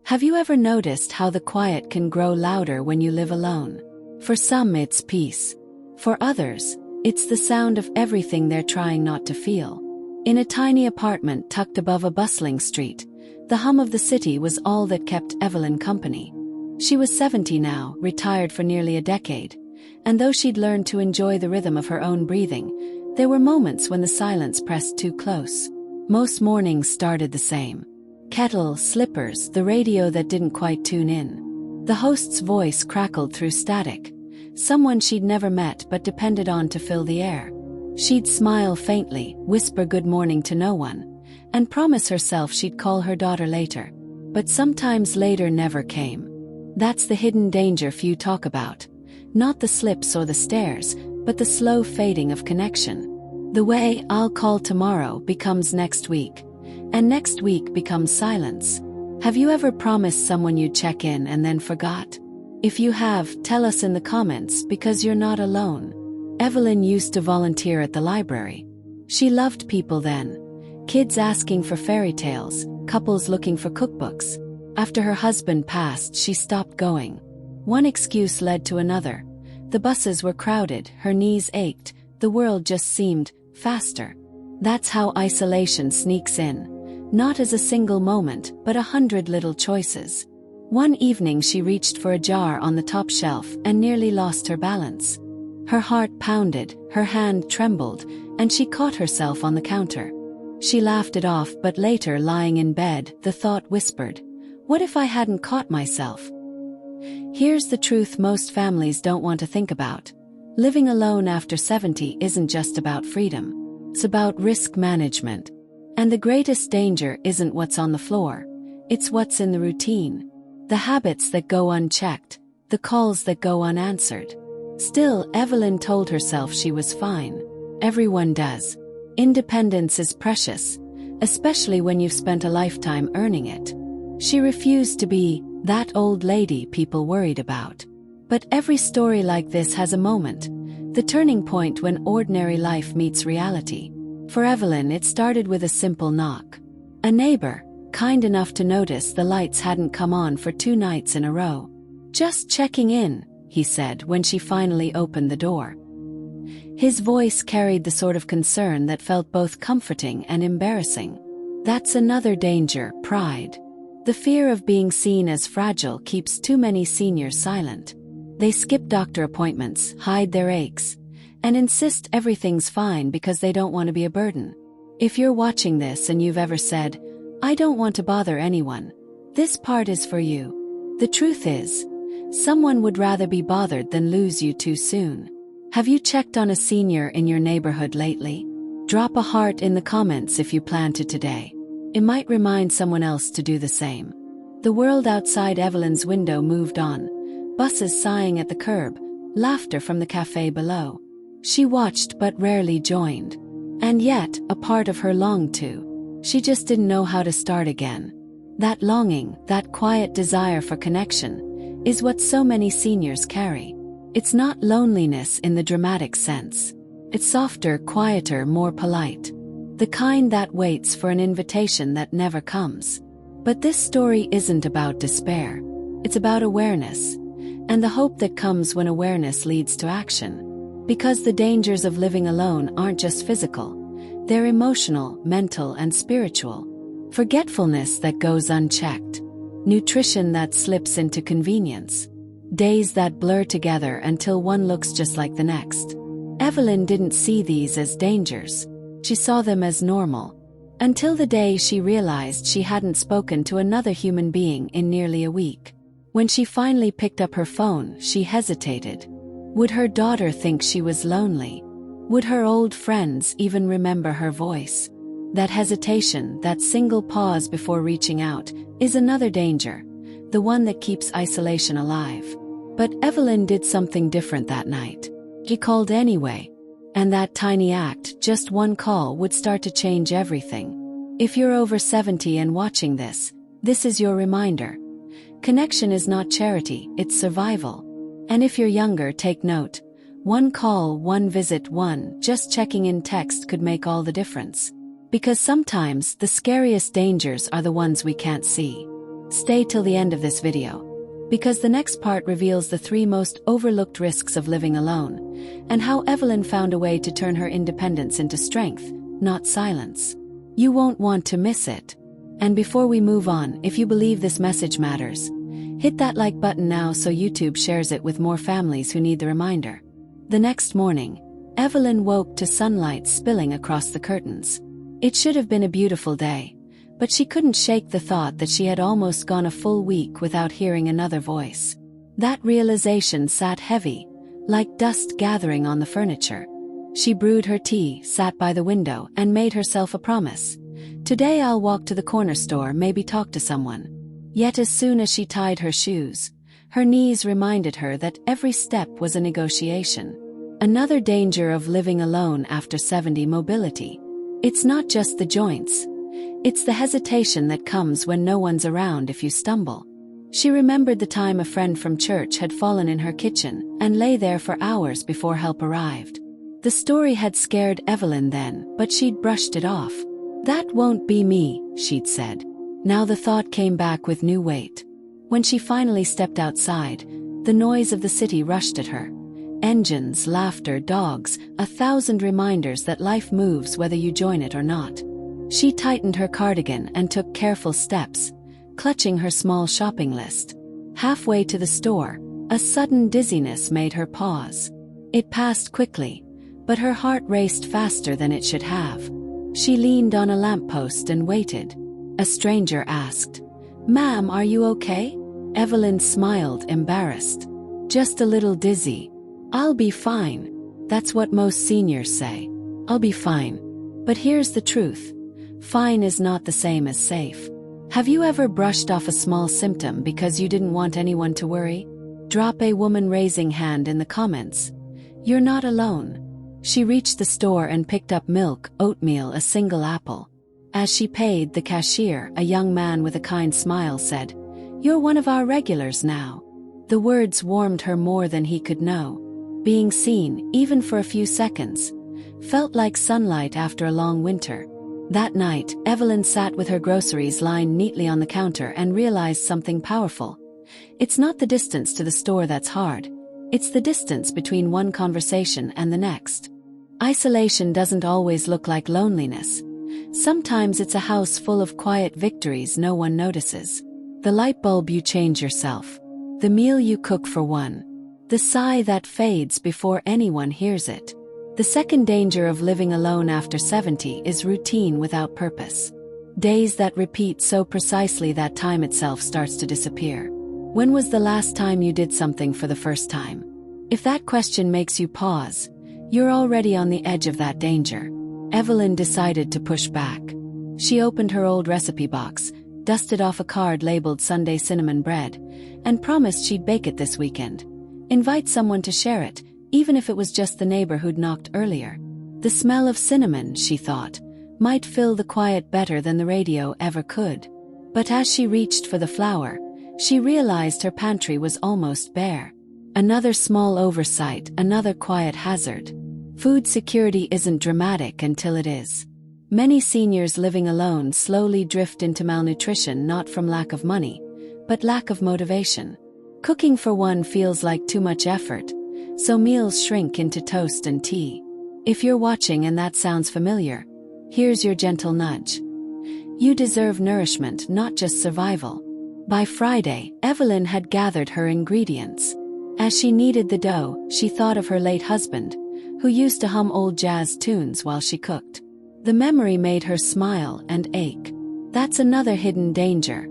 Have you ever noticed how the quiet can grow louder when you live alone? For some, it's peace. For others, it's the sound of everything they're trying not to feel. In a tiny apartment tucked above a bustling street, the hum of the city was all that kept Evelyn company. She was 70 now, retired for nearly a decade, and though she'd learned to enjoy the rhythm of her own breathing, there were moments when the silence pressed too close. Most mornings started the same. Kettle, slippers, the radio that didn't quite tune in. The host's voice crackled through static, someone she'd never met but depended on to fill the air. She'd smile faintly, whisper good morning to no one, and promise herself she'd call her daughter later. But sometimes later never came. That's the hidden danger few talk about. Not the slips or the stares, but the slow fading of connection. The way "I'll call tomorrow" becomes next week, and next week becomes silence. Have you ever promised someone you'd check in and then forgot? If you have, tell us in the comments, because you're not alone. Evelyn used to volunteer at the library. She loved people then. Kids asking for fairy tales, couples looking for cookbooks. After her husband passed, she stopped going. One excuse led to another. The buses were crowded, her knees ached, the world just seemed faster. That's how isolation sneaks in. Not as a single moment, but 100 little choices. One evening she reached for a jar on the top shelf and nearly lost her balance. Her heart pounded, her hand trembled, and she caught herself on the counter. She laughed it off, but later, lying in bed, the thought whispered, "What if I hadn't caught myself?" Here's the truth most families don't want to think about. Living alone after 70 isn't just about freedom. It's about risk management. And the greatest danger isn't what's on the floor. It's what's in the routine. The habits that go unchecked. The calls that go unanswered. Still, Evelyn told herself she was fine. Everyone does. Independence is precious, especially when you've spent a lifetime earning it. She refused to be that old lady people worried about. But every story like this has a moment, the turning point when ordinary life meets reality. For Evelyn, it started with a simple knock. A neighbor, kind enough to notice the lights hadn't come on for 2 nights in a row. "Just checking in," he said when she finally opened the door. His voice carried the sort of concern that felt both comforting and embarrassing. That's another danger, pride. The fear of being seen as fragile keeps too many seniors silent. They skip doctor appointments, hide their aches, and insist everything's fine because they don't want to be a burden. If you're watching this and you've ever said, "I don't want to bother anyone," this part is for you. The truth is, someone would rather be bothered than lose you too soon. Have you checked on a senior in your neighborhood lately? Drop a heart in the comments if you plan to today. It might remind someone else to do the same. The world outside Evelyn's window moved on, buses sighing at the curb, laughter from the cafe below. She watched but rarely joined. And yet, a part of her longed to. She just didn't know how to start again. That longing, that quiet desire for connection, is what so many seniors carry. It's not loneliness in the dramatic sense. It's softer, quieter, more polite. The kind that waits for an invitation that never comes. But this story isn't about despair. It's about awareness, and the hope that comes when awareness leads to action. Because the dangers of living alone aren't just physical. They're emotional, mental, and spiritual. Forgetfulness that goes unchecked. Nutrition that slips into convenience. Days that blur together until one looks just like the next. Evelyn didn't see these as dangers. She saw them as normal. Until the day she realized she hadn't spoken to another human being in nearly a week. When she finally picked up her phone, she hesitated. Would her daughter think she was lonely? Would her old friends even remember her voice? That hesitation, that single pause before reaching out, is another danger. The one that keeps isolation alive. But Evelyn did something different that night. She called anyway. And that tiny act, just one call, would start to change everything. If you're over 70 and watching this, this is your reminder. Connection is not charity, it's survival. And if you're younger, take note. One call, one visit, one just checking in text could make all the difference. Because sometimes the scariest dangers are the ones we can't see. Stay till the end of this video, because the next part reveals the 3 most overlooked risks of living alone, and how Evelyn found a way to turn her independence into strength, not silence. You won't want to miss it. And before we move on, if you believe this message matters, hit that like button now so YouTube shares it with more families who need the reminder. The next morning, Evelyn woke to sunlight spilling across the curtains. It should have been a beautiful day, but she couldn't shake the thought that she had almost gone a full week without hearing another voice. That realization sat heavy, like dust gathering on the furniture. She brewed her tea, sat by the window, and made herself a promise. Today I'll walk to the corner store, maybe talk to someone. Yet as soon as she tied her shoes, her knees reminded her that every step was a negotiation. Another danger of living alone after 70: mobility. It's not just the joints. It's the hesitation that comes when no one's around if you stumble. She remembered the time a friend from church had fallen in her kitchen and lay there for hours before help arrived. The story had scared Evelyn then, but she'd brushed it off. That won't be me, she'd said. Now the thought came back with new weight. When she finally stepped outside, the noise of the city rushed at her. Engines, laughter, dogs, 1,000 reminders that life moves whether you join it or not. She tightened her cardigan and took careful steps, clutching her small shopping list. Halfway to the store, a sudden dizziness made her pause. It passed quickly, but her heart raced faster than it should have. She leaned on a lamppost and waited. A stranger asked, "Ma'am, are you okay?" Evelyn smiled, embarrassed. "Just a little dizzy. I'll be fine." That's what most seniors say. I'll be fine. But here's the truth. Fine is not the same as safe. Have you ever brushed off a small symptom because you didn't want anyone to worry? Drop a woman raising hand in the comments. You're not alone. She reached the store and picked up milk, oatmeal, a single apple. As she paid, the cashier, a young man with a kind smile, said, "You're one of our regulars now." The words warmed her more than he could know. Being seen, even for a few seconds, felt like sunlight after a long winter. That night, Evelyn sat with her groceries lined neatly on the counter and realized something powerful. It's not the distance to the store that's hard. It's the distance between one conversation and the next. Isolation doesn't always look like loneliness. Sometimes it's a house full of quiet victories no one notices. The light bulb you change yourself. The meal you cook for one. The sigh that fades before anyone hears it. The second danger of living alone after 70 is routine without purpose. Days that repeat so precisely that time itself starts to disappear. When was the last time you did something for the first time? If that question makes you pause, you're already on the edge of that danger. Evelyn decided to push back. She opened her old recipe box, dusted off a card labeled Sunday cinnamon bread, and promised she'd bake it this weekend. Invite someone to share it, even if it was just the neighbor who'd knocked earlier. The smell of cinnamon, she thought, might fill the quiet better than the radio ever could. But as she reached for the flour, she realized her pantry was almost bare. Another small oversight, another quiet hazard. Food security isn't dramatic until it is. Many seniors living alone slowly drift into malnutrition, not from lack of money, but lack of motivation. Cooking for one feels like too much effort, so meals shrink into toast and tea. If you're watching and that sounds familiar, here's your gentle nudge. You deserve nourishment, not just survival. By Friday, Evelyn had gathered her ingredients. As she kneaded the dough, she thought of her late husband, who used to hum old jazz tunes while she cooked. The memory made her smile and ache. That's another hidden danger.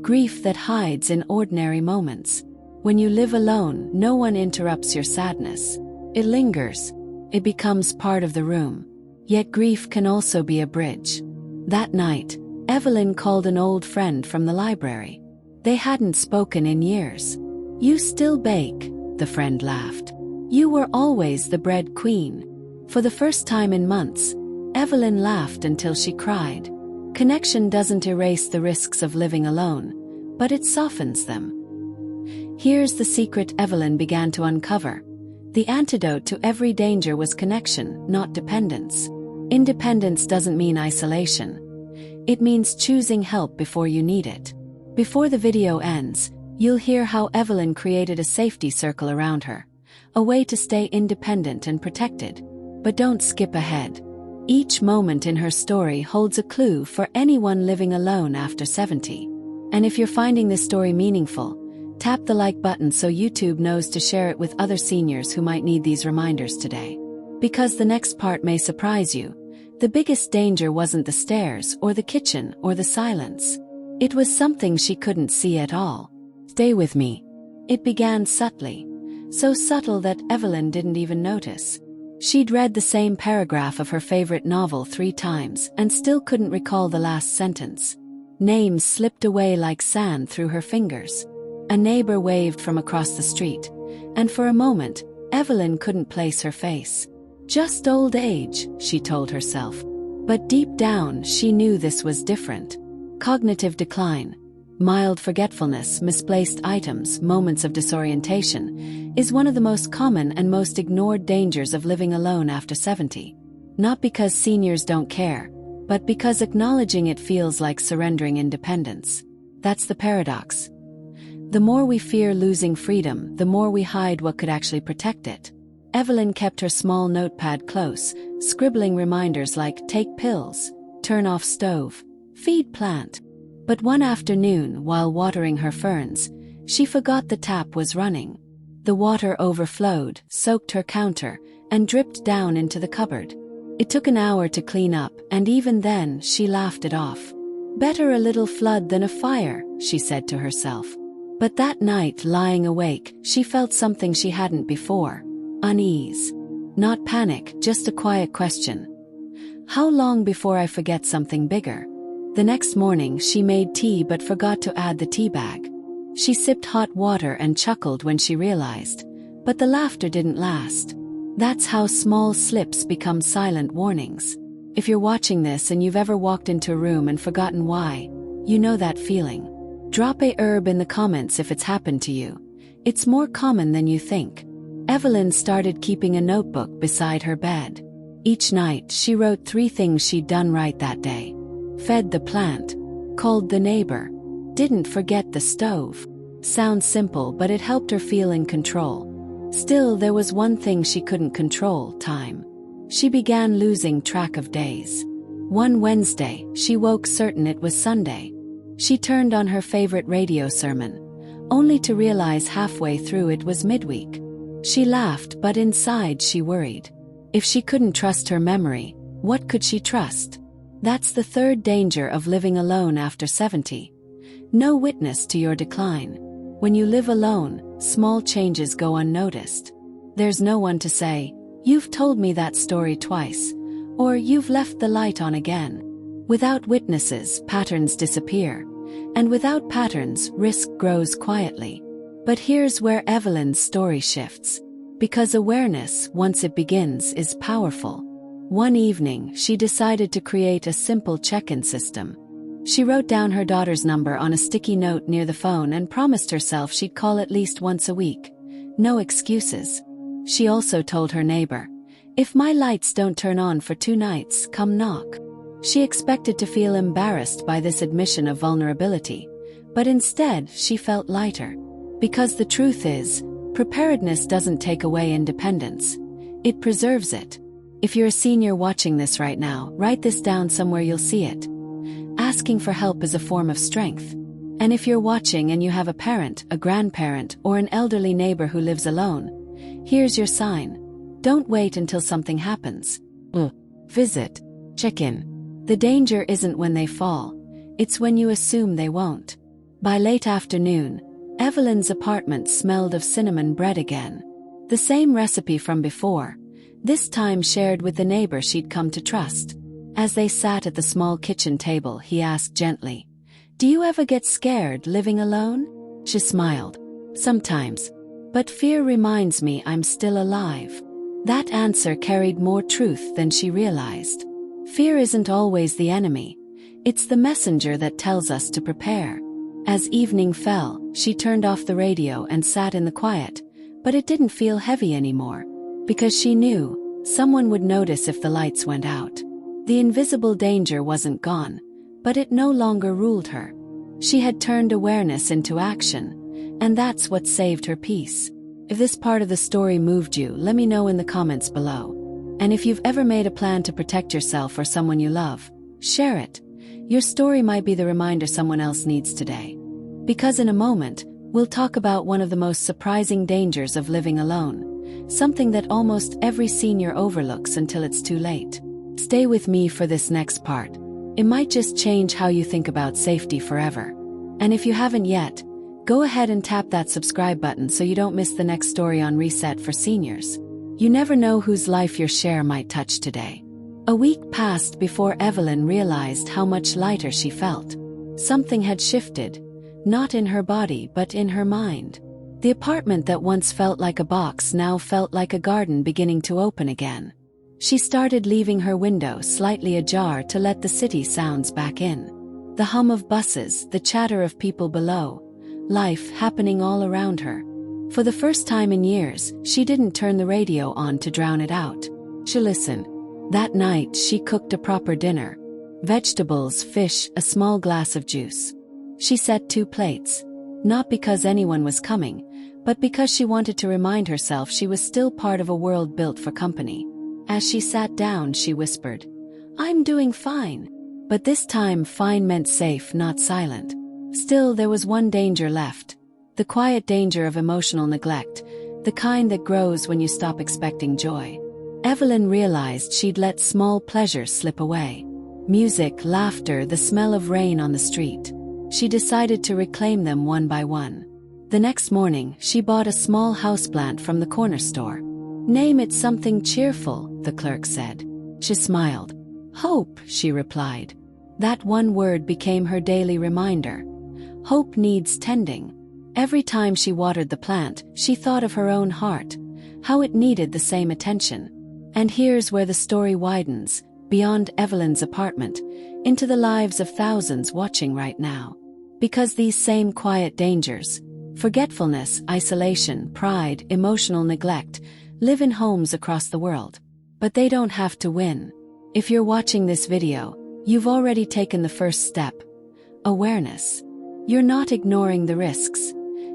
Grief that hides in ordinary moments. When you live alone, no one interrupts your sadness. It lingers. It becomes part of the room. Yet grief can also be a bridge. That night, Evelyn called an old friend from the library. They hadn't spoken in years. "You still bake?" the friend laughed. "You were always the bread queen." For the first time in months, Evelyn laughed until she cried. Connection doesn't erase the risks of living alone, but it softens them. Here's the secret Evelyn began to uncover. The antidote to every danger was connection, not dependence. Independence doesn't mean isolation. It means choosing help before you need it. Before the video ends, you'll hear how Evelyn created a safety circle around her, a way to stay independent and protected. But don't skip ahead. Each moment in her story holds a clue for anyone living alone after 70. And if you're finding this story meaningful, tap the like button so YouTube knows to share it with other seniors who might need these reminders today. Because the next part may surprise you. The biggest danger wasn't the stairs or the kitchen or the silence. It was something she couldn't see at all. Stay with me. It began subtly, so subtle that Evelyn didn't even notice. She'd read the same paragraph of her favorite novel 3 times and still couldn't recall the last sentence. Names slipped away like sand through her fingers. A neighbor waved from across the street, and for a moment, Evelyn couldn't place her face. Just old age, she told herself. But deep down, she knew this was different. Cognitive decline, mild forgetfulness, misplaced items, moments of disorientation, is one of the most common and most ignored dangers of living alone after 70. Not because seniors don't care, but because acknowledging it feels like surrendering independence. That's the paradox. The more we fear losing freedom, the more we hide what could actually protect it. Evelyn kept her small notepad close, scribbling reminders like take pills, turn off stove, feed plant. But one afternoon, while watering her ferns, she forgot the tap was running. The water overflowed, soaked her counter, and dripped down into the cupboard. It took an hour to clean up, and even then, she laughed it off. Better a little flood than a fire, she said to herself. But that night, lying awake, she felt something she hadn't before. Unease. Not panic, just a quiet question. How long before I forget something bigger? The next morning she made tea but forgot to add the tea bag. She sipped hot water and chuckled when she realized. But the laughter didn't last. That's how small slips become silent warnings. If you're watching this and you've ever walked into a room and forgotten why, you know that feeling. Drop a herb in the comments if it's happened to you. It's more common than you think. Evelyn started keeping a notebook beside her bed. Each night she wrote 3 things she'd done right that day. Fed the plant, called the neighbor, didn't forget the stove. Sounds simple, but it helped her feel in control. Still, there was one thing she couldn't control: time. She began losing track of days. One Wednesday, she woke certain it was Sunday. She turned on her favorite radio sermon, only to realize halfway through it was midweek. She laughed, but inside she worried. If she couldn't trust her memory, what could she trust? That's the third danger of living alone after 70. No witness to your decline. When you live alone, small changes go unnoticed. There's no one to say, "You've told me that story twice," or "You've left the light on again." Without witnesses, patterns disappear. And without patterns, risk grows quietly. But here's where Evelyn's story shifts. Because awareness, once it begins, is powerful. One evening, she decided to create a simple check-in system. She wrote down her daughter's number on a sticky note near the phone and promised herself she'd call at least once a week. No excuses. She also told her neighbor, "If my lights don't turn on for 2 nights, come knock." She expected to feel embarrassed by this admission of vulnerability, but instead she felt lighter. Because the truth is, preparedness doesn't take away independence. It preserves it. If you're a senior watching this right now, write this down somewhere you'll see it. Asking for help is a form of strength. And if you're watching and you have a parent, a grandparent, or an elderly neighbor who lives alone, here's your sign. Don't wait until something happens. Visit. Check in. The danger isn't when they fall. It's when you assume they won't. By late afternoon, Evelyn's apartment smelled of cinnamon bread again. The same recipe from before, this time shared with the neighbor she'd come to trust. As they sat at the small kitchen table, he asked gently, "Do you ever get scared living alone?" She smiled. "Sometimes. But fear reminds me I'm still alive." That answer carried more truth than she realized. Fear isn't always the enemy. It's the messenger that tells us to prepare. As evening fell, she turned off the radio and sat in the quiet, but it didn't feel heavy anymore. Because she knew, someone would notice if the lights went out. The invisible danger wasn't gone, but it no longer ruled her. She had turned awareness into action, and that's what saved her peace. If this part of the story moved you, let me know in the comments below. And if you've ever made a plan to protect yourself or someone you love, share it. Your story might be the reminder someone else needs today. Because in a moment, we'll talk about one of the most surprising dangers of living alone, something that almost every senior overlooks until it's too late. Stay with me for this next part. It might just change how you think about safety forever. And if you haven't yet, go ahead and tap that subscribe button so you don't miss the next story on Reset for Seniors. You never know whose life your share might touch today. A week passed before Evelyn realized how much lighter she felt. Something had shifted, not in her body but in her mind. The apartment that once felt like a box now felt like a garden beginning to open again. She started leaving her window slightly ajar to let the city sounds back in. The hum of buses, the chatter of people below, life happening all around her. For the first time in years, she didn't turn the radio on to drown it out. She listened. That night, she cooked a proper dinner. Vegetables, fish, a small glass of juice. She set 2 plates. Not because anyone was coming, but because she wanted to remind herself she was still part of a world built for company. As she sat down, she whispered, "I'm doing fine." But this time, fine meant safe, not silent. Still, there was one danger left. The quiet danger of emotional neglect, the kind that grows when you stop expecting joy. Evelyn realized she'd let small pleasures slip away. Music, laughter, the smell of rain on the street. She decided to reclaim them one by one. The next morning, she bought a small houseplant from the corner store. "Name it something cheerful," the clerk said. She smiled. "Hope," she replied. That one word became her daily reminder. Hope needs tending. Every time she watered the plant, she thought of her own heart, how it needed the same attention. And here's where the story widens, beyond Evelyn's apartment, into the lives of thousands watching right now. Because these same quiet dangers, forgetfulness, isolation, pride, emotional neglect, live in homes across the world. But they don't have to win. If you're watching this video, you've already taken the first step. Awareness. You're not ignoring the risks.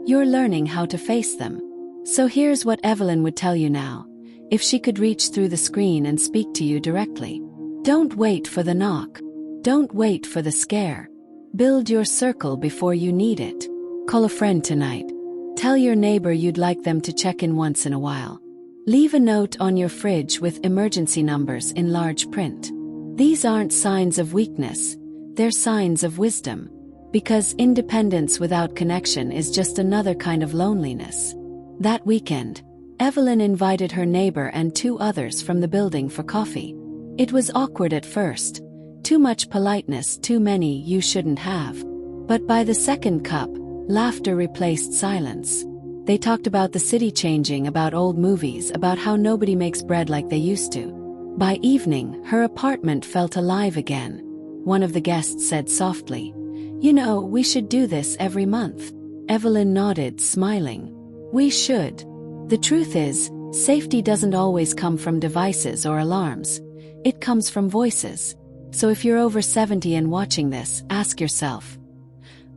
You're learning how to face them. So here's what Evelyn would tell you now, if she could reach through the screen and speak to you directly. Don't wait for the knock. Don't wait for the scare. Build your circle before you need it. Call a friend tonight. Tell your neighbor you'd like them to check in once in a while. Leave a note on your fridge with emergency numbers in large print. These aren't signs of weakness, they're signs of wisdom. Because independence without connection is just another kind of loneliness. That weekend, Evelyn invited her neighbor and 2 others from the building for coffee. It was awkward at first. Too much politeness, too many "you shouldn't have." But by the second cup, laughter replaced silence. They talked about the city changing, about old movies, about how nobody makes bread like they used to. By evening, her apartment felt alive again. One of the guests said softly, "You know, we should do this every month." Evelyn nodded, smiling. "We should." The truth is, safety doesn't always come from devices or alarms. It comes from voices. So if you're over 70 and watching this, ask yourself,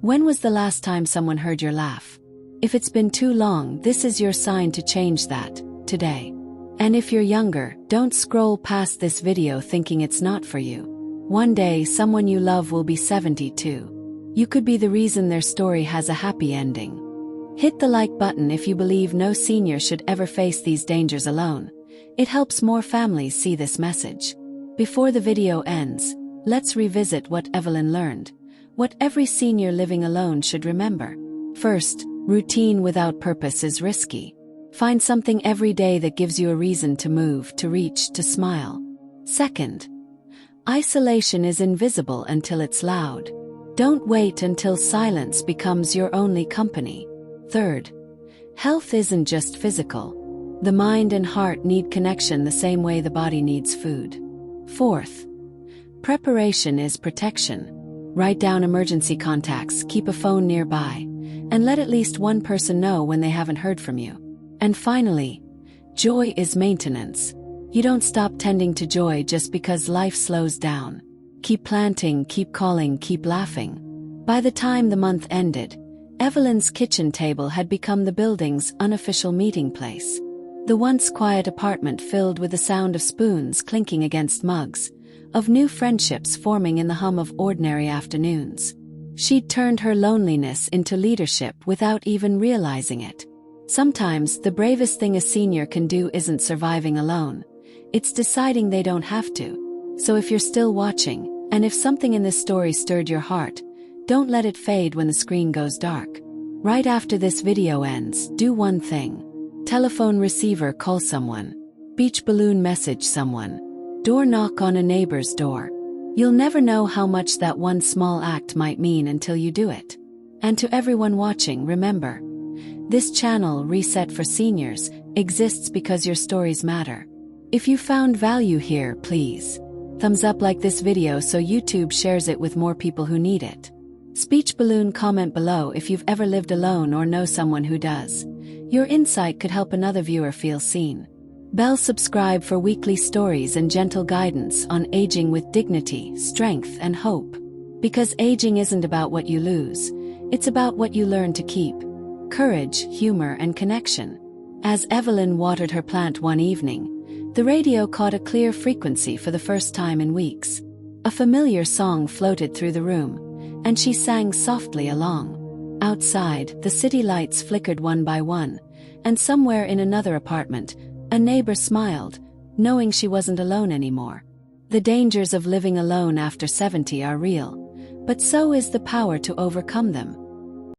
when was the last time someone heard your laugh? If it's been too long, this is your sign to change that, today. And if you're younger, don't scroll past this video thinking it's not for you. One day, someone you love will be 70 too. You could be the reason their story has a happy ending. Hit the like button if you believe no senior should ever face these dangers alone. It helps more families see this message. Before the video ends, let's revisit what Evelyn learned, what every senior living alone should remember. First, routine without purpose is risky. Find something every day that gives you a reason to move, to reach, to smile. Second, isolation is invisible until it's loud. Don't wait until silence becomes your only company. Third, health isn't just physical. The mind and heart need connection the same way the body needs food. Fourth, preparation is protection. Write down emergency contacts, keep a phone nearby, and let at least one person know when they haven't heard from you. And finally, joy is maintenance. You don't stop tending to joy just because life slows down. Keep planting, keep calling, keep laughing. By the time the month ended, Evelyn's kitchen table had become the building's unofficial meeting place. The once quiet apartment filled with the sound of spoons clinking against mugs, of new friendships forming in the hum of ordinary afternoons. She'd turned her loneliness into leadership without even realizing it. Sometimes the bravest thing a senior can do isn't surviving alone. It's deciding they don't have to. So if you're still watching, and if something in this story stirred your heart, don't let it fade when the screen goes dark. Right after this video ends, do one thing. Telephone receiver, call someone. Beach balloon, message someone. Door knock on a neighbor's door. You'll never know how much that one small act might mean until you do it. And to everyone watching, remember, this channel, Reset for Seniors, exists because your stories matter. If you found value here, please thumbs up, like this video so YouTube shares it with more people who need it. Speech balloon, comment below if you've ever lived alone or know someone who does. Your insight could help another viewer feel seen. Bell, subscribe for weekly stories and gentle guidance on aging with dignity, strength, and hope. Because aging isn't about what you lose, it's about what you learn to keep. Courage, humor, and connection. As Evelyn watered her plant one evening, the radio caught a clear frequency for the first time in weeks. A familiar song floated through the room, and she sang softly along. Outside, the city lights flickered one by one, and somewhere in another apartment, a neighbor smiled, knowing she wasn't alone anymore. The dangers of living alone after 70 are real, but so is the power to overcome them.